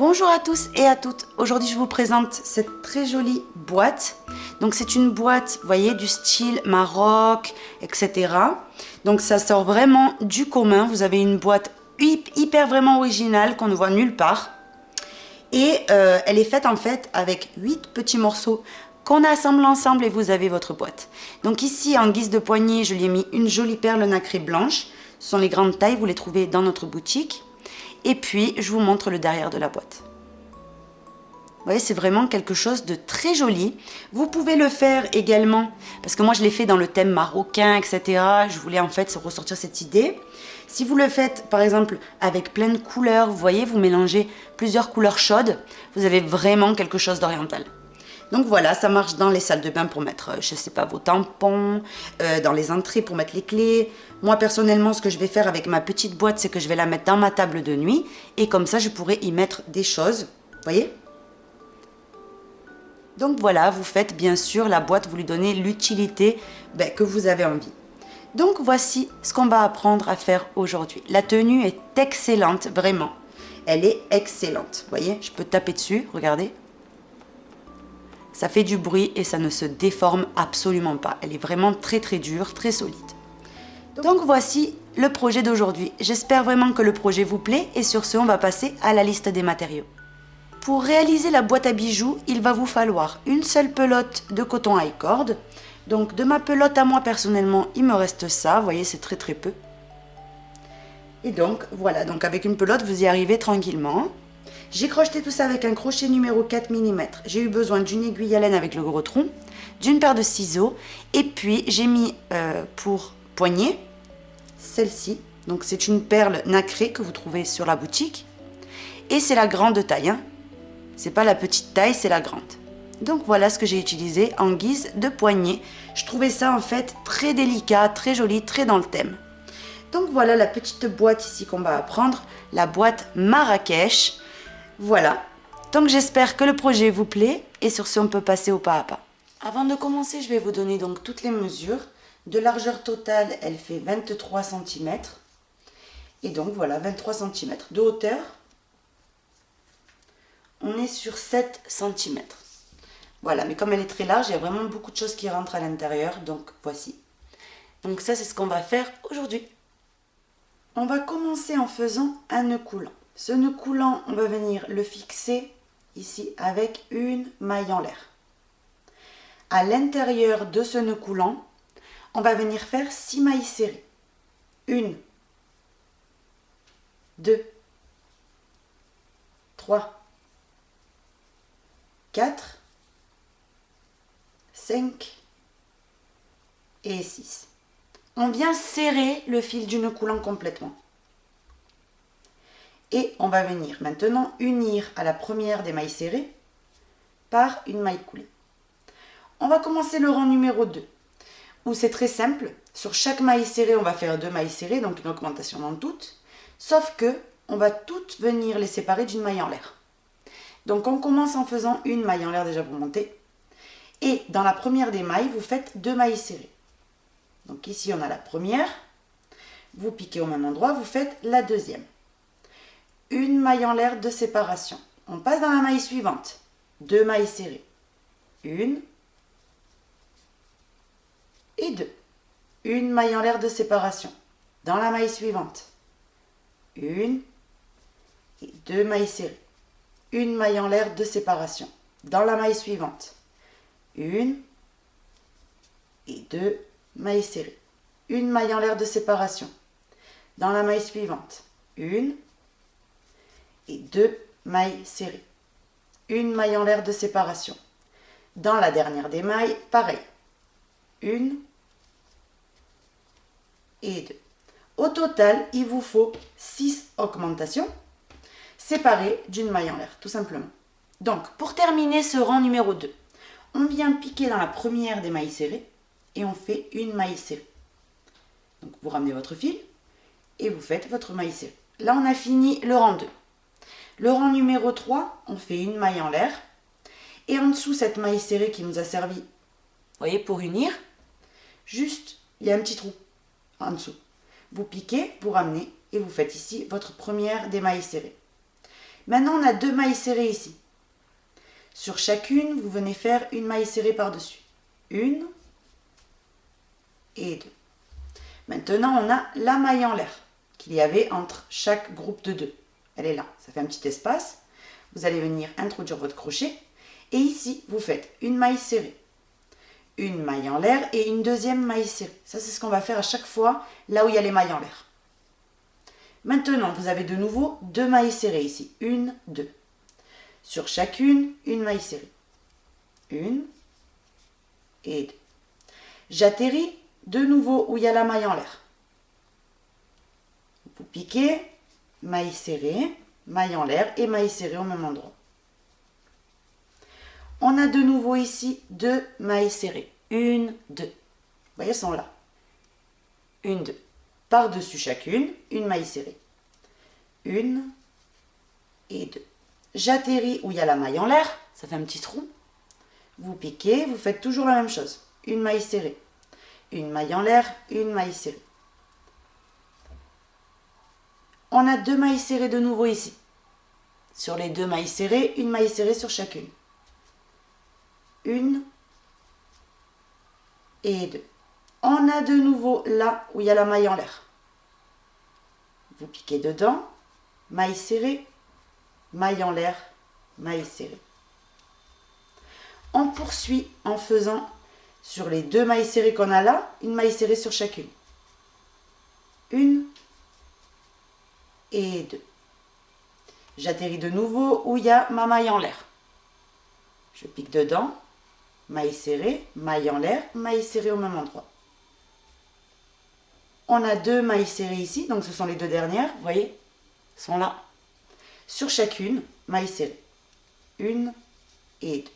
Bonjour à tous et à toutes, aujourd'hui je vous présente cette très jolie boîte. Donc c'est une boîte, vous voyez, du style Maroc, etc. Donc ça sort vraiment du commun, vous avez une boîte hyper vraiment originale qu'on ne voit nulle part. Et elle est faite en fait avec 8 petits morceaux qu'on assemble ensemble et vous avez votre boîte. Donc ici en guise de poignée, je lui ai mis une jolie perle nacrée blanche. Ce sont les grandes tailles, vous les trouvez dans notre boutique. Et puis, je vous montre le derrière de la boîte. Vous voyez, c'est vraiment quelque chose de très joli. Vous pouvez le faire également, parce que moi je l'ai fait dans le thème marocain, etc. Je voulais en fait ressortir cette idée. Si vous le faites, par exemple, avec plein de couleurs, vous voyez, vous mélangez plusieurs couleurs chaudes, vous avez vraiment quelque chose d'oriental. Donc voilà, ça marche dans les salles de bain pour mettre, je sais pas, vos tampons, dans les entrées pour mettre les clés. Moi, personnellement, ce que je vais faire avec ma petite boîte, c'est que je vais la mettre dans ma table de nuit. Et comme ça, je pourrai y mettre des choses. Vous voyez? Donc voilà, vous faites bien sûr la boîte, vous lui donnez l'utilité que vous avez envie. Donc voici ce qu'on va apprendre à faire aujourd'hui. La tenue est excellente, vraiment. Elle est excellente. Vous voyez, je peux taper dessus, regardez. Ça fait du bruit et ça ne se déforme absolument pas. Elle est vraiment très dure, très solide. Donc voici le projet d'aujourd'hui. J'espère vraiment que le projet vous plaît et sur ce, on va passer à la liste des matériaux. Pour réaliser la boîte à bijoux, il va vous falloir une seule pelote de coton high cord. Donc de ma pelote à moi personnellement, il me reste ça. Vous voyez, c'est très peu. Et donc voilà, donc avec une pelote, vous y arrivez tranquillement. J'ai crocheté tout ça avec un crochet numéro 4 mm. J'ai eu besoin d'une aiguille à laine avec le gros tronc, d'une paire de ciseaux, et puis j'ai mis pour poignée celle-ci. Donc c'est une perle nacrée que vous trouvez sur la boutique. Et c'est la grande taille. Hein. C'est pas la petite taille, c'est la grande. Donc voilà ce que j'ai utilisé en guise de poignée. Je trouvais ça en fait très délicat, très joli, très dans le thème. Donc voilà la petite boîte ici qu'on va apprendre, la boîte Marrakech. Voilà, donc j'espère que le projet vous plaît et sur ce on peut passer au pas à pas. Avant de commencer, je vais vous donner donc toutes les mesures. De largeur totale, elle fait 23 cm. Et donc voilà, 23 cm. De hauteur, on est sur 7 cm. Voilà, mais comme elle est très large, il y a vraiment beaucoup de choses qui rentrent à l'intérieur, donc voici. Donc ça, c'est ce qu'on va faire aujourd'hui. On va commencer en faisant un nœud coulant. Ce nœud coulant, on va venir le fixer ici avec une maille en l'air. À l'intérieur de ce nœud coulant, on va venir faire 6 mailles serrées. 1, 2, 3, 4, 5 et 6. On vient serrer le fil du nœud coulant complètement. Et on va venir maintenant unir à la première des mailles serrées par une maille coulée. On va commencer le rang numéro 2, où c'est très simple. Sur chaque maille serrée, on va faire 2 mailles serrées, donc une augmentation dans toutes. Sauf que on va toutes venir les séparer d'une maille en l'air. Donc on commence en faisant une maille en l'air déjà pour monter. Et dans la première des mailles, vous faites 2 mailles serrées. Donc ici, on a la première. Vous piquez au même endroit, vous faites la deuxième. Une maille en l'air de séparation. On passe dans la maille suivante. 2 mailles serrées. 1 et 2. Une maille en l'air de séparation. Dans la maille suivante. 1 et 2 mailles serrées. Une maille en l'air de séparation. Dans la maille suivante. 1 et 2 mailles serrées. Une maille en l'air de séparation. Dans la maille suivante. 1 et 2 mailles serrées. Une maille en l'air de séparation. Dans la dernière des mailles, pareil. 1 et 2. Au total, il vous faut 6 augmentations séparées d'une maille en l'air, tout simplement. Donc, pour terminer ce rang numéro 2, on vient piquer dans la première des mailles serrées et on fait une maille serrée. Donc, vous ramenez votre fil et vous faites votre maille serrée. Là, on a fini le rang 2. Le rang numéro 3, on fait une maille en l'air. Et en dessous, cette maille serrée qui nous a servi, vous voyez, pour unir, juste, il y a un petit trou en dessous. Vous piquez, vous ramenez et vous faites ici votre première des mailles serrées. Maintenant, on a 2 mailles serrées ici. Sur chacune, vous venez faire une maille serrée par-dessus. Une et 2. Maintenant, on a la maille en l'air qu'il y avait entre chaque groupe de 2. Elle est là, ça fait un petit espace. Vous allez venir introduire votre crochet. Et ici, vous faites une maille serrée, une maille en l'air et une deuxième maille serrée. Ça, c'est ce qu'on va faire à chaque fois, là où il y a les mailles en l'air. Maintenant, vous avez de nouveau 2 mailles serrées ici. Une, 2. Sur chacune, une maille serrée. Une et 2. J'atterris de nouveau où il y a la maille en l'air. Vous piquez, maille serrée, maille en l'air et maille serrée au même endroit. On a de nouveau ici 2 mailles serrées. Une, 2. Vous voyez, elles sont là. Une, 2. Par-dessus chacune, une maille serrée. Une et 2. J'atterris où il y a la maille en l'air, ça fait un petit trou. Vous piquez, vous faites toujours la même chose. Une maille serrée, une maille en l'air, une maille serrée. On a 2 mailles serrées de nouveau ici. Sur les 2 mailles serrées, une maille serrée sur chacune. Une et 2. On a de nouveau là où il y a la maille en l'air. Vous piquez dedans, maille serrée, maille en l'air, maille serrée. On poursuit en faisant sur les 2 mailles serrées qu'on a là, une maille serrée sur chacune. Une et 2. J'atterris de nouveau où il y a ma maille en l'air. Je pique dedans, maille serrée, maille en l'air, maille serrée au même endroit. On a 2 mailles serrées ici, donc ce sont les 2 dernières, vous voyez, sont là. Sur chacune, maille serrée. Une et 2.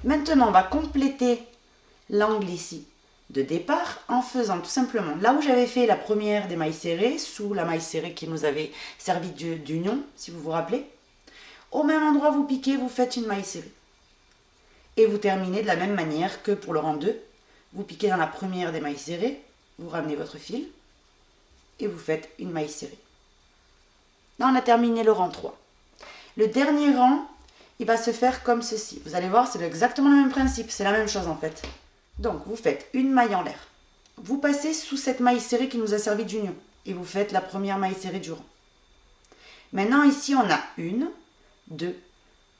Maintenant, on va compléter l'angle ici de départ en faisant tout simplement, là où j'avais fait la première des mailles serrées, sous la maille serrée qui nous avait servi d'union, si vous vous rappelez, au même endroit, vous piquez, vous faites une maille serrée. Et vous terminez de la même manière que pour le rang 2. Vous piquez dans la première des mailles serrées, vous ramenez votre fil et vous faites une maille serrée. Là, on a terminé le rang 3. Le dernier rang, il va se faire comme ceci. Vous allez voir, c'est exactement le même principe, c'est la même chose en fait. Donc, vous faites une maille en l'air. Vous passez sous cette maille serrée qui nous a servi d'union et vous faites la première maille serrée du rang. Maintenant, ici, on a 1, 2,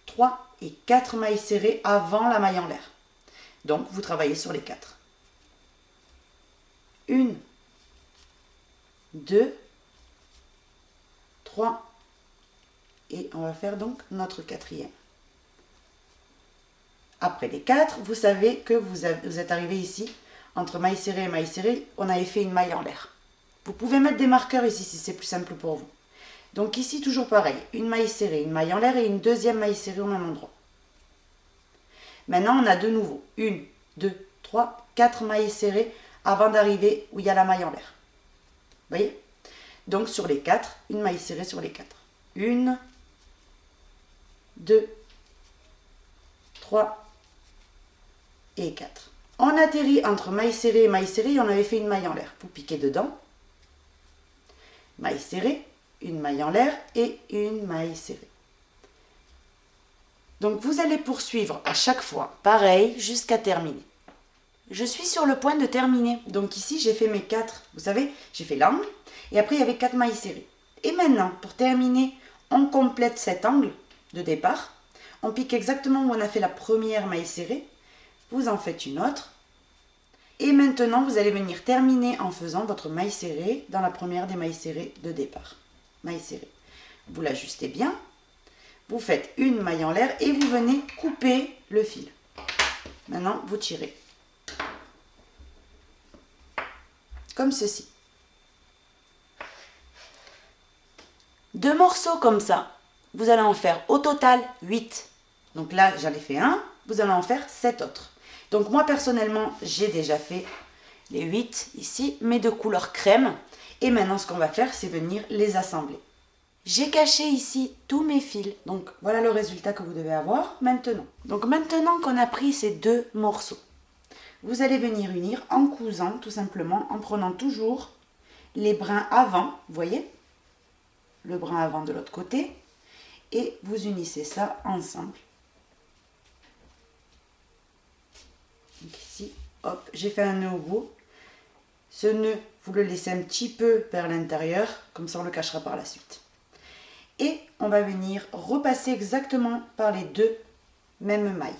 3 et 4 mailles serrées avant la maille en l'air. Donc, vous travaillez sur les 4. 1, 2, 3 et on va faire donc notre 4e. Après les 4, vous savez que vous êtes arrivé ici, entre maille serrée et maille serrée, on avait fait une maille en l'air. Vous pouvez mettre des marqueurs ici si c'est plus simple pour vous. Donc ici, toujours pareil, une maille serrée, une maille en l'air et une deuxième maille serrée au même endroit. Maintenant, on a de nouveau 1, 2, 3, 4 mailles serrées avant d'arriver où il y a la maille en l'air. Vous voyez? Donc sur les 4, une maille serrée sur les 4. 1, 2, 3 et 4. On atterrit entre maille serrée et maille serrée et on avait fait une maille en l'air. Vous piquez dedans, maille serrée, une maille en l'air et une maille serrée. Donc vous allez poursuivre à chaque fois, pareil, jusqu'à terminer. Je suis sur le point de terminer. Donc ici, j'ai fait mes 4. Vous savez, j'ai fait l'angle et après, il y avait 4 mailles serrées. Et maintenant, pour terminer, on complète cet angle de départ. On pique exactement où on a fait la première maille serrée. Vous en faites une autre. Et maintenant, vous allez venir terminer en faisant votre maille serrée dans la première des mailles serrées de départ. Maille serrée. Vous l'ajustez bien. Vous faites une maille en l'air et vous venez couper le fil. Maintenant, vous tirez. Comme ceci. 2 morceaux comme ça. Vous allez en faire au total 8. Donc là, j'en ai fait un. Vous allez en faire 7 autres. Donc moi, personnellement, j'ai déjà fait les 8 ici, mais de couleur crème. Et maintenant, ce qu'on va faire, c'est venir les assembler. J'ai caché ici tous mes fils. Donc voilà le résultat que vous devez avoir maintenant. Donc maintenant qu'on a pris ces 2 morceaux, vous allez venir unir en cousant tout simplement, en prenant toujours les brins avant, vous voyez, le brin avant de l'autre côté, et vous unissez ça ensemble. Donc ici, hop, j'ai fait un nœud au bout. Ce nœud, vous le laissez un petit peu vers l'intérieur, comme ça on le cachera par la suite. Et on va venir repasser exactement par les deux mêmes mailles.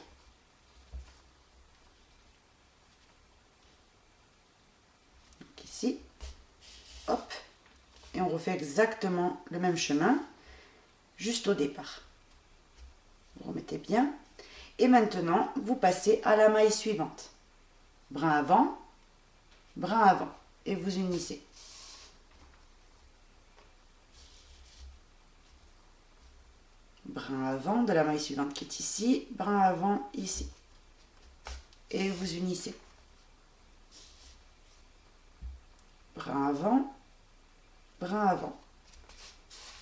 Donc ici, hop, et on refait exactement le même chemin, juste au départ. Vous remettez bien. Et maintenant, vous passez à la maille suivante. Brin avant, et vous unissez. Brin avant de la maille suivante qui est ici, brin avant ici. Et vous unissez. Brin avant.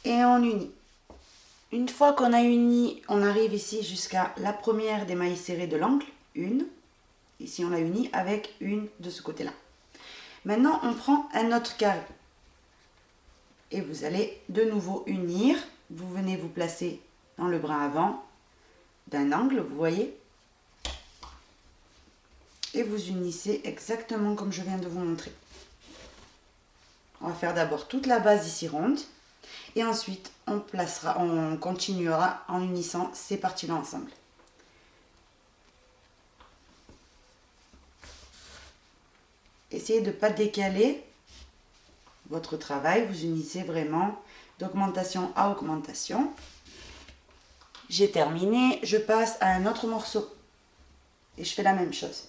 Et on unit. Une fois qu'on a uni, on arrive ici jusqu'à la première des mailles serrées de l'angle, une. Ici, on l'a uni avec une de ce côté-là. Maintenant, on prend un autre carré. Et vous allez de nouveau unir. Vous venez vous placer dans le brin avant d'un angle, vous voyez. Et vous unissez exactement comme je viens de vous montrer. On va faire d'abord toute la base ici ronde. Et ensuite, on continuera en unissant ces parties-là ensemble. Essayez de ne pas décaler votre travail. Vous unissez vraiment d'augmentation à augmentation. J'ai terminé. Je passe à un autre morceau. Et je fais la même chose.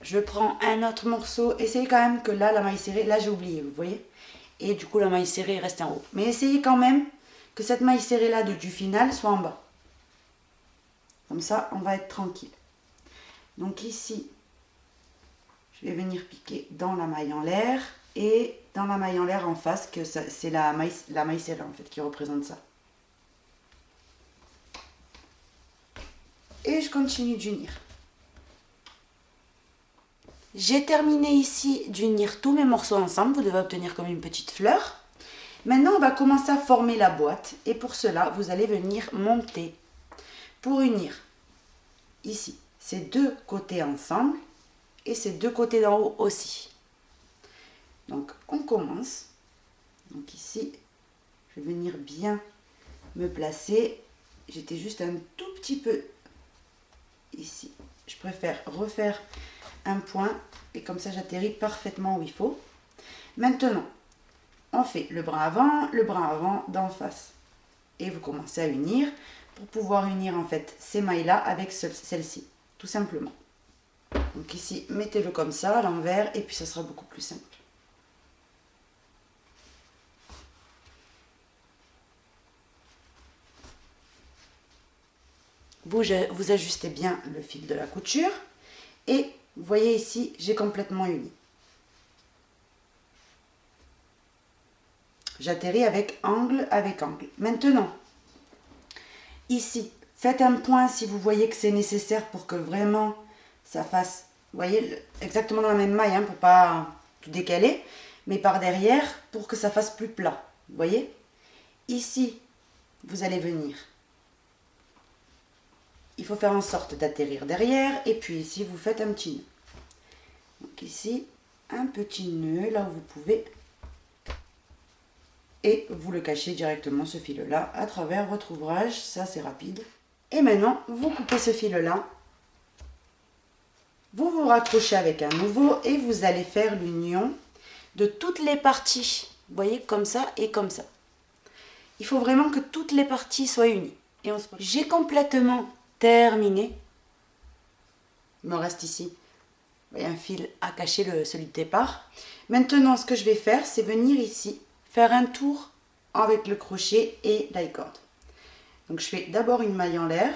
Je prends un autre morceau. Essayez quand même que là, la maille serrée, là j'ai oublié, vous voyez. Et du coup, la maille serrée reste en haut. Mais essayez quand même que cette maille serrée là du final soit en bas. Comme ça, on va être tranquille. Donc ici, je vais venir piquer dans la maille en l'air et dans la maille en l'air en face, que c'est la maille serrée en fait qui représente ça. Et je continue d'unir. J'ai terminé ici d'unir tous mes morceaux ensemble. Vous devez obtenir comme une petite fleur. Maintenant, on va commencer à former la boîte. Et pour cela, vous allez venir monter pour unir ici ces deux côtés ensemble et ces deux côtés d'en haut aussi. Donc, on commence. Donc ici, je vais venir bien me placer. J'étais juste un tout petit peu ici. Je préfère refaire un point et comme ça j'atterris parfaitement où il faut. Maintenant, on fait le bras avant d'en face. Et vous commencez à unir pour pouvoir unir en fait ces mailles-là avec celle-ci, tout simplement. Donc ici, mettez-le comme ça à l'envers et puis ça sera beaucoup plus simple. Vous ajustez bien le fil de la couture et vous voyez ici, j'ai complètement uni. J'atterris avec angle. Maintenant, ici, faites un point si vous voyez que c'est nécessaire pour que vraiment ça fasse, vous voyez, exactement dans la même maille, hein, pour pas tout décaler, mais par derrière pour que ça fasse plus plat. Vous voyez? Ici, vous allez venir. Il faut faire en sorte d'atterrir derrière et puis ici, vous faites un petit nœud. Donc ici, un petit nœud là où vous pouvez. Et vous le cachez directement, ce fil-là, à travers votre ouvrage. Ça, c'est rapide. Et maintenant, vous coupez ce fil-là. Vous vous raccrochez avec un nouveau et vous allez faire l'union de toutes les parties. Vous voyez, comme ça et comme ça. Il faut vraiment que toutes les parties soient unies. Et j'ai complètement terminé. Il me reste ici, vous voyez, un fil à cacher, celui de départ. Maintenant, ce que je vais faire, c'est venir ici, faire un tour avec le crochet et la corde. Donc, je fais d'abord une maille en l'air.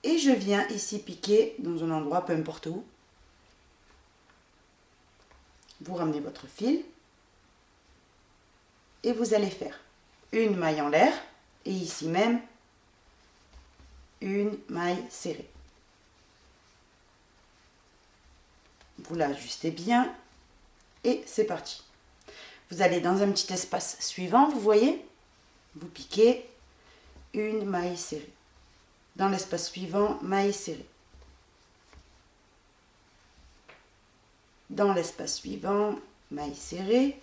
Et je viens ici piquer dans un endroit, peu importe où. Vous ramenez votre fil. Et vous allez faire une maille en l'air. Et ici même, une maille serrée. Vous l'ajustez bien et c'est parti. Vous allez dans un petit espace suivant, vous voyez, vous piquez une maille serrée. Dans l'espace suivant, maille serrée. Dans l'espace suivant, maille serrée.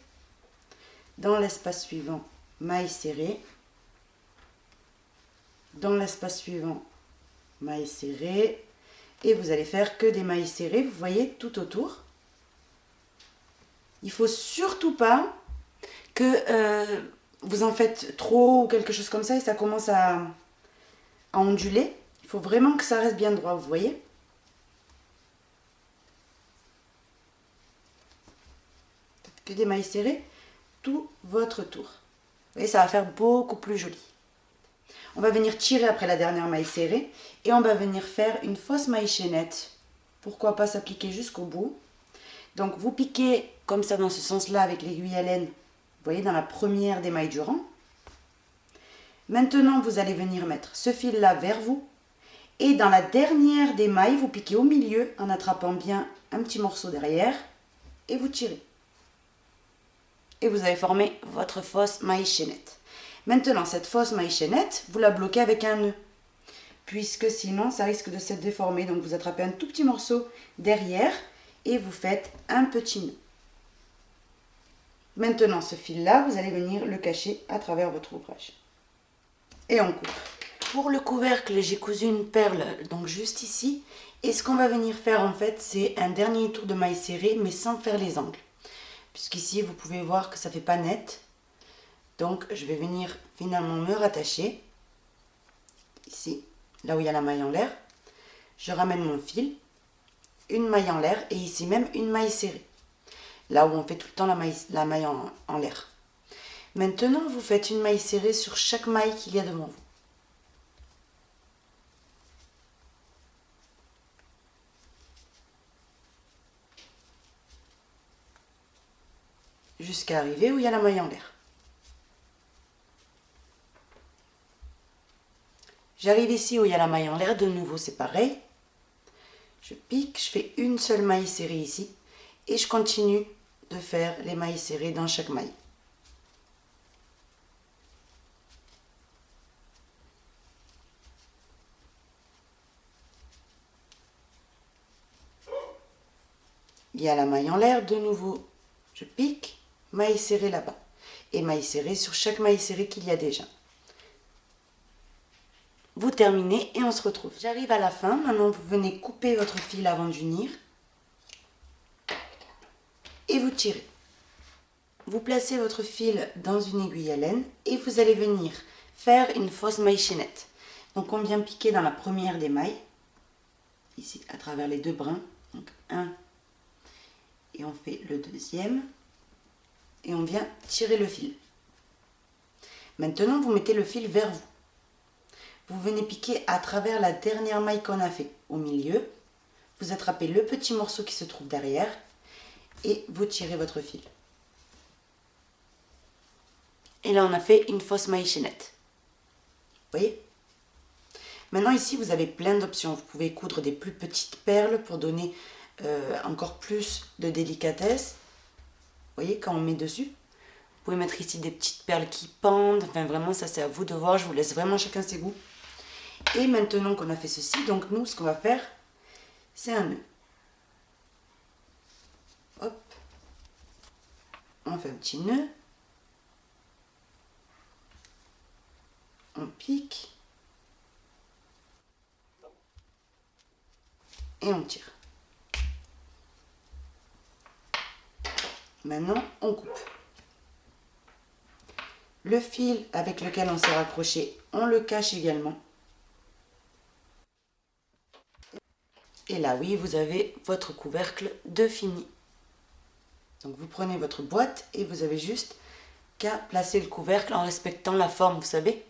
Dans l'espace suivant, maille serrée. Dans l'espace suivant, maille serrée. Et vous allez faire que des mailles serrées, vous voyez, tout autour. Il ne faut surtout pas que vous en faites trop ou quelque chose comme ça et ça commence à onduler. Il faut vraiment que ça reste bien droit, vous voyez. Faites que des mailles serrées tout votre tour. Vous voyez, ça va faire beaucoup plus joli. On va venir tirer après la dernière maille serrée et on va venir faire une fausse maille chaînette. Pourquoi pas s'appliquer jusqu'au bout. Donc vous piquez comme ça dans ce sens-là avec l'aiguille à laine, vous voyez, dans la première des mailles du rang. Maintenant, vous allez venir mettre ce fil-là vers vous et dans la dernière des mailles, vous piquez au milieu en attrapant bien un petit morceau derrière et vous tirez. Et vous avez formé votre fausse maille chaînette. Maintenant, cette fausse maille chaînette, vous la bloquez avec un nœud, puisque sinon, ça risque de se déformer. Donc, vous attrapez un tout petit morceau derrière et vous faites un petit nœud. Maintenant, ce fil-là, vous allez venir le cacher à travers votre ouvrage. Et on coupe. Pour le couvercle, j'ai cousu une perle, donc juste ici. Et ce qu'on va venir faire, en fait, c'est un dernier tour de maille serrée, mais sans faire les angles. Puisqu'ici, vous pouvez voir que ça ne fait pas net. Donc, je vais venir finalement me rattacher. Ici, là où il y a la maille en l'air. Je ramène mon fil. Une maille en l'air et ici même une maille serrée. Là où on fait tout le temps la maille en l'air. Maintenant, vous faites une maille serrée sur chaque maille qu'il y a devant vous. Jusqu'à arriver où il y a la maille en l'air. J'arrive ici où il y a la maille en l'air, de nouveau c'est pareil. Je pique, je fais une seule maille serrée ici et je continue de faire les mailles serrées dans chaque maille. Il y a la maille en l'air, de nouveau je pique, maille serrée là-bas et maille serrée sur chaque maille serrée qu'il y a déjà. Vous terminez et on se retrouve. J'arrive à la fin. Maintenant, vous venez couper votre fil avant d'unir. Et vous tirez. Vous placez votre fil dans une aiguille à laine et vous allez venir faire une fausse maille chaînette. Donc, on vient piquer dans la première des mailles. Ici, à travers les deux brins. Donc, un. Et on fait le deuxième. Et on vient tirer le fil. Maintenant, vous mettez le fil vers vous. Vous venez piquer à travers la dernière maille qu'on a fait au milieu. Vous attrapez le petit morceau qui se trouve derrière et vous tirez votre fil. Et là, on a fait une fausse maille chaînette. Vous voyez? Maintenant, ici, vous avez plein d'options. Vous pouvez coudre des plus petites perles pour donner encore plus de délicatesse. Vous voyez, quand on met dessus. Vous pouvez mettre ici des petites perles qui pendent. Enfin, vraiment, ça, c'est à vous de voir. Je vous laisse vraiment chacun ses goûts. Et maintenant qu'on a fait ceci, donc nous, ce qu'on va faire, c'est un nœud. Hop. On fait un petit nœud. On pique. Et on tire. Maintenant, on coupe. Le fil avec lequel on s'est raccroché, on le cache également. Et là, oui, vous avez votre couvercle de fini. Donc, vous prenez votre boîte et vous avez juste qu'à placer le couvercle en respectant la forme, vous savez,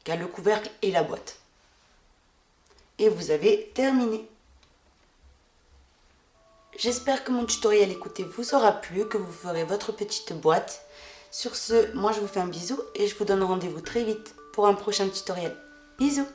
qu'a le couvercle et la boîte. Et vous avez terminé. J'espère que mon tutoriel écouté vous aura plu, que vous ferez votre petite boîte. Sur ce, moi je vous fais un bisou et je vous donne rendez-vous très vite pour un prochain tutoriel. Bisous!